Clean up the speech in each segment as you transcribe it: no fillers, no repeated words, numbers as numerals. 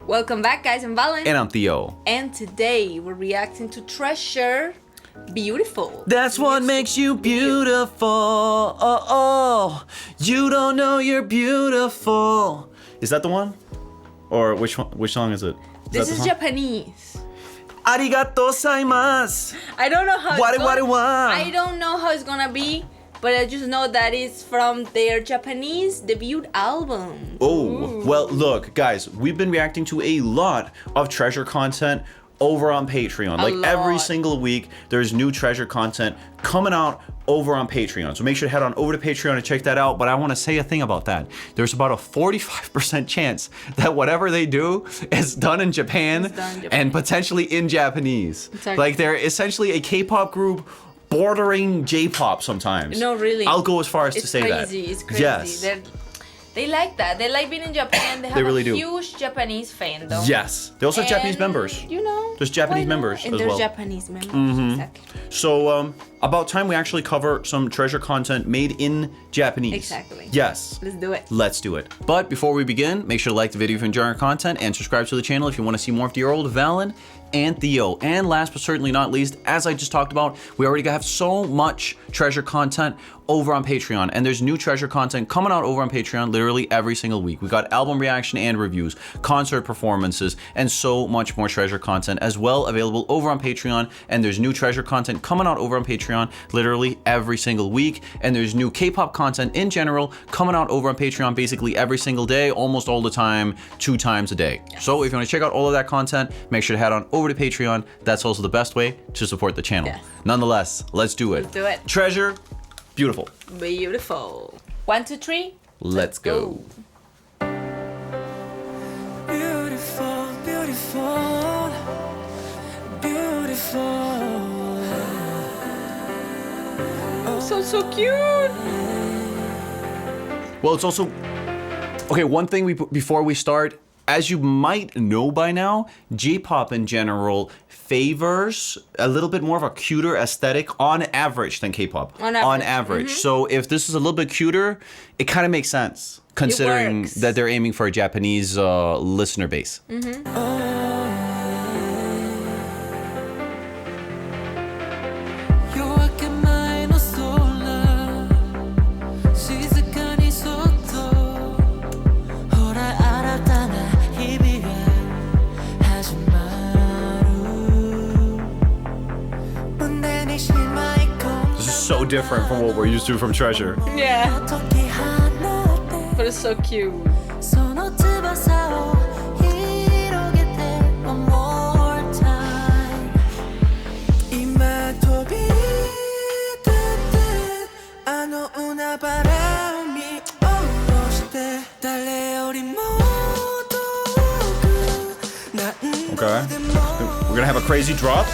Welcome back, guys. I'm Valen. And I'm Theo. And today we're reacting to Treasure Beautiful. That's what makes you beautiful. Oh, you don't know you're beautiful. Is that the one? Or which song is it? This is Japanese. Arigato gozaimasu. I don't know how I don't know how it's gonna be, but I just know that it's from their Japanese debut album. Oh, well, look, guys, we've been reacting to a lot of Treasure content over on Patreon. Every single week, there's new Treasure content coming out over on Patreon. So make sure to head on over to Patreon and check that out. But I want to say a thing about that. There's about a 45% chance that whatever they do is done in Japan and potentially in Japanese. Like they're essentially a K-pop group bordering J-pop sometimes. No, really. I'll go as far as to say that. It's crazy. Yes. They like that. They like being in Japan. They have really a huge Japanese fandom. Yes. They also have Japanese members. You know. There's Japanese members and as there's well. Japanese members. Exactly. So, about time we actually cover some Treasure content made in Japanese. Exactly. Yes. Let's do it. Let's do it. But before we begin, make sure to like the video if you enjoy our content and subscribe to the channel if you want to see more of dear old Valen and Theo. And last but certainly not least, as I just talked about, we already have so much Treasure content over on Patreon, and there's new Treasure content coming out over on Patreon literally every single week. We got album reaction and reviews, concert performances, and so much more Treasure content as well available over on Patreon. And there's new Treasure content coming out over on Patreon literally every single week. And there's new K-pop content in general coming out over on Patreon basically every single day, almost all the time, 2 times a day. So if you want to check out all of that content, make sure to head on over to Patreon. That's also the best way to support the channel. Nonetheless, let's do it. Let's do it. Treasure Beautiful. Beautiful. 1, 2, 3. Let's go. Beautiful, beautiful, beautiful. Oh, so cute. Well, it's also okay. One thing before we start, as you might know by now, J-pop in general favors a little bit more of a cuter aesthetic on average than K-pop. On average. So if this is a little bit cuter, it kind of makes sense considering that they're aiming for a Japanese listener base. So different from what we're used to from Treasure. Yeah. But it's so cute. Okay. We're gonna have a crazy drop.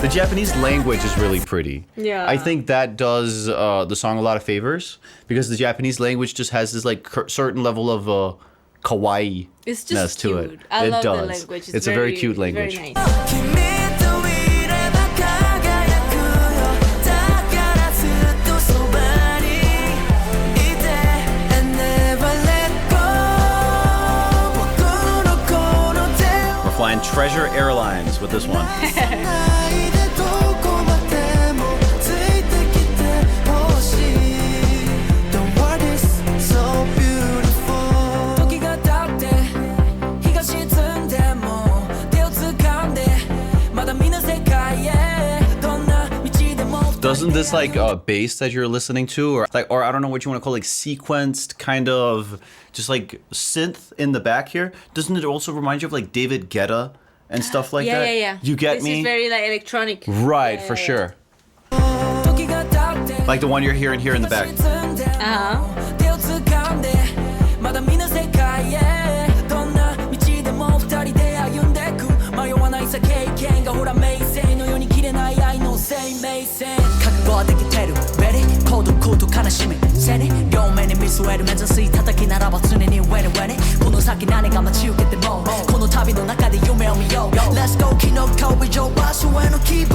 The Japanese language is really pretty. Yeah. I think that does the song a lot of favors because the Japanese language just has this like certain level of kawaii-ness It's just to cute. it. I love does. the language. It's a very cute language. Very nice. We're flying Treasure Airlines with this one. Doesn't this like bass that you're listening to, or I don't know what you want to call, like sequenced kind of just like synth in the back here? Doesn't it also remind you of like David Guetta and stuff like that? Yeah. You get me? This is very like electronic. Right, for sure. Like the one you're hearing here in the back. Let's go, 昨日顔以上は主演の希望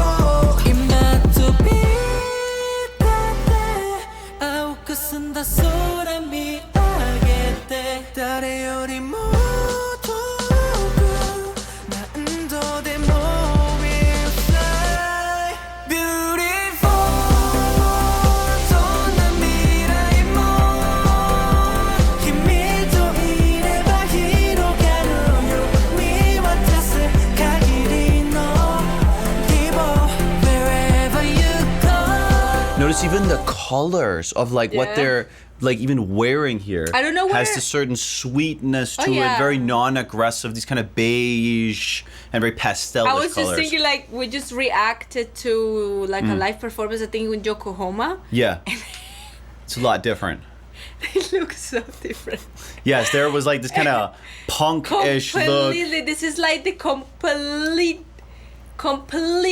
Just even the colors of like what Yeah. they're like even wearing here. I don't know has where- this certain sweetness to yeah. it, very non-aggressive. These kind of beige and very pastel I was colors. just thinking like we just reacted to like a live performance, I think in Yokohama. Yeah, it's a lot different. They look so different. Yes, there was like this kind of punk-ish look. Completely. This is like the complete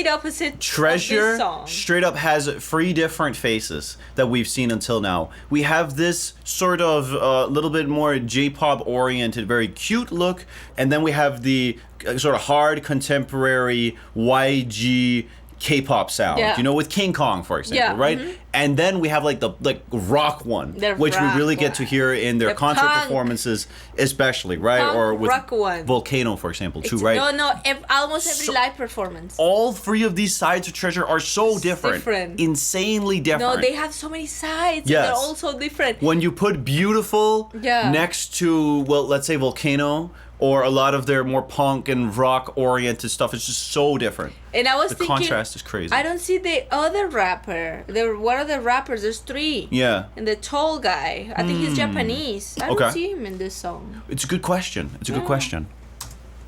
opposite of Treasure this song. straight up has 3 different faces that we've seen until now. We have this sort of little bit more J-pop oriented, very cute look, and then we have the sort of hard contemporary YG K-pop sound, Yeah. you know, with King Kong, for example, Yeah, right? And then we have like the rock one, The which we rock really get one. to hear in their The concert punk. performances, especially, right? Punk Or with rock one. Volcano, for example, too, It's- right? No, almost every So- live performance. All 3 of these sides of Treasure are so different. Different. Insanely different. No, they have so many sides. Yes. And they're all so different. When you put Beautiful Yeah. next to, well, let's say Volcano, or a lot of their more punk and rock oriented stuff, it's just so different. And I was The thinking, contrast is crazy. I don't see the other rapper. One of the rappers, there's 3. Yeah. And the tall guy, I think he's Japanese. I Okay. don't see him in this song. It's a good question. It's a good question.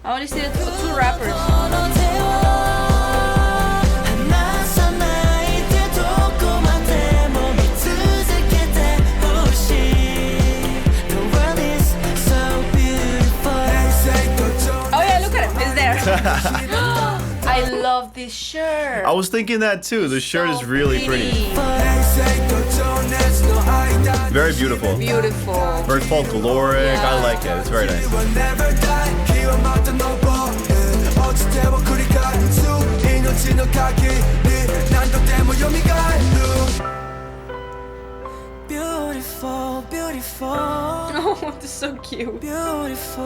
I only see the 2 rappers. Oh yeah, look at him. It's there. I love this shirt. I was thinking that too. The shirt is So really pretty. Very beautiful. Beautiful. Very folkloric. Yeah. I like it. It's very nice. Beautiful, beautiful, Oh, this is so cute. beautiful.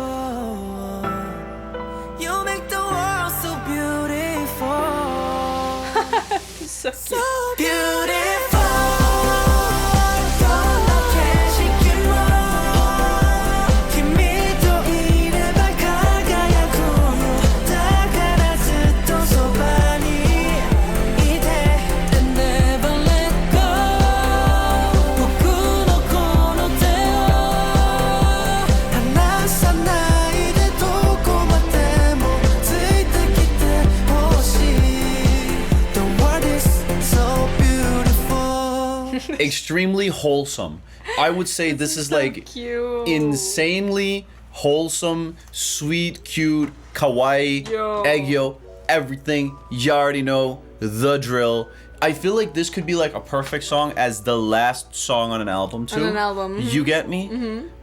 You make the world so beautiful. It's so So cute. beautiful. 너렇게 시키고君といれば輝くだからずっとそばにいて And never let go 僕のこの手を離さないでどこまでもついてきてほしい The world is so beautiful Extremely wholesome. I would say this is So like cute. insanely wholesome, sweet, cute, kawaii, Yo. eggyo, everything. You already know the drill. I feel like this could be like a perfect song as the last song on an album too. On an album, You get me?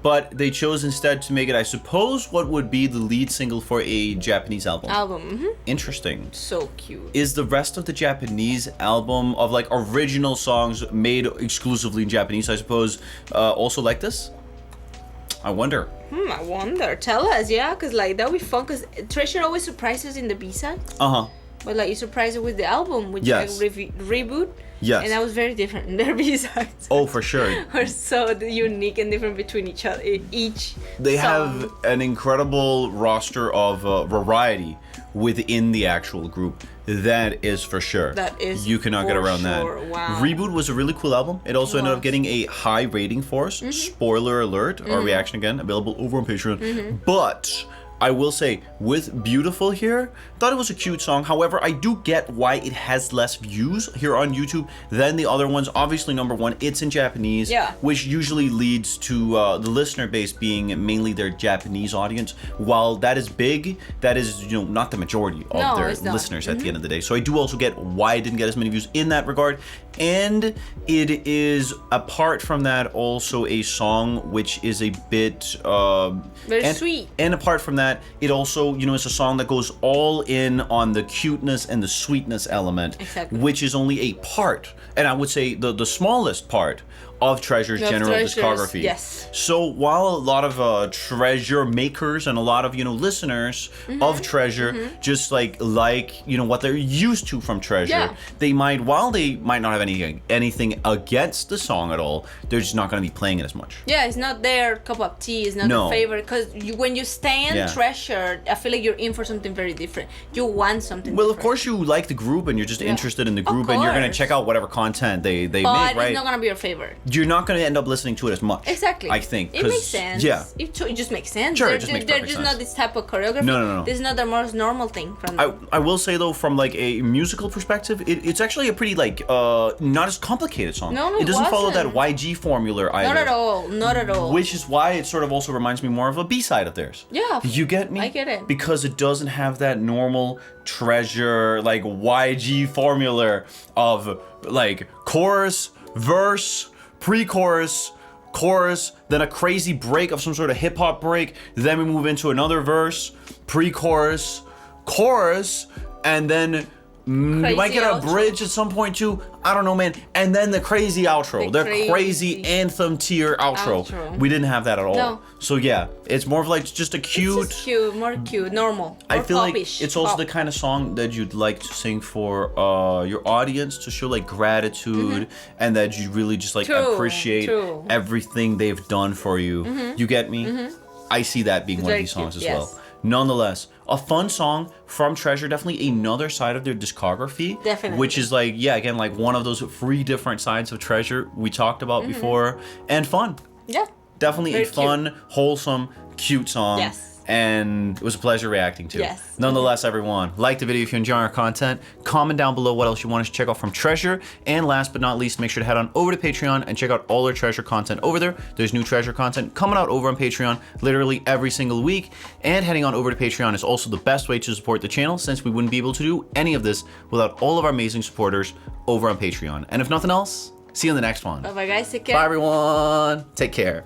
But they chose instead to make it, I suppose, what would be the lead single for a Japanese album. Interesting. So cute. Is the rest of the Japanese album of like original songs made exclusively in Japanese, I suppose, also like this? I wonder. I wonder. Tell us, yeah, because like that would be fun. Because Treasure always surprises in the B-side, Uh-huh. but like you surprise it with the album, which Yes. like reboot. Yes. And that was very different. Their B-sides Oh, for sure. are so unique and different between each other. Each They song. have an incredible roster of variety within the actual group. That is for sure. That is You cannot get for around sure. that. Wow. Reboot was a really cool album. It also ended up Was. getting a high rating for us. Spoiler alert. Our reaction again available over on Patreon. But I will say, with Beautiful here, thought it was a cute song. However, I do get why it has less views here on YouTube than the other ones. Obviously, number one, it's in Japanese, Yeah. which usually leads to the listener base being mainly their Japanese audience. While that is big, that is, you know, not the majority of No, their it's not. listeners at the end of the day. So I do also get why it didn't get as many views in that regard. And it is, apart from that, also a song which is a bit Very and, sweet. And apart from that, it also, you know, it's a song that goes all in on the cuteness and the sweetness element, Exactly. which is only a part, and I would say the smallest part of Treasure's Of general Treasure's, discography. yes. So while a lot of Treasure makers and a lot of, you know, listeners Mm-hmm. of Treasure just like you know, what they're used to from Treasure, Yeah. they might, while they might not have anything against the song at all, they're just not going to be playing it as much. Yeah, it's not their cup of tea. It's not No. their favorite. Because when you stand Yeah. Treasure, I feel like you're in for something very different. You want something Well, of different. course you like the group and you're just interested in the group and you're gonna course. check out whatever content they But make, right? it's not gonna be your favorite. You're not gonna end up listening to it as much. Exactly. I think. It 'cause- makes sense. Yeah. It just makes sense. Sure, it They're, just makes they're perfect just sense. not this type of choreography. No. This is not the most normal thing from them. I will say though, from like a musical perspective, it's actually a pretty like not as complicated song. No, it doesn't follow that wasn't. YG formula either. Not at all. Not at all. Which is why it sort of also reminds me more of a B-side of theirs. Yeah. You get me? I get it. Because it doesn't have that normal Treasure like YG formula of like chorus, verse, pre-chorus, chorus, then a crazy break of some sort of hip-hop break, then we move into another verse, pre-chorus, chorus, and then you might get a outro. bridge at some point too. I don't know, man. And then the crazy outro, The the crazy anthem tier outro. We didn't have that at all. No. So yeah, it's more of like just a cute. It's just cute, more cute, normal. I more feel like pop-ish. it's also Pop. the kind of song that you'd like to sing for your audience to show like gratitude and that you really just like True, appreciate true. everything they've done for you. You get me? I see that being one of very these songs cute, as yes. well. Nonetheless, a fun song from Treasure, definitely another side of their discography. Definitely. Which is like, yeah, again, like one of those 3 different sides of Treasure we talked about before. And fun. Yeah. Definitely Very a fun, wholesome, cute song. Yes. And it was a pleasure reacting to. Yes. Nonetheless, everyone, like the video if you enjoy our content. Comment down below what else you want us to check out from Treasure. And last but not least, make sure to head on over to Patreon and check out all our Treasure content over there. There's new Treasure content coming out over on Patreon literally every single week. And heading on over to Patreon is also the best way to support the channel, since we wouldn't be able to do any of this without all of our amazing supporters over on Patreon. And if nothing else, see you in the next one. Bye bye, guys. Take care. Bye, everyone. Take care.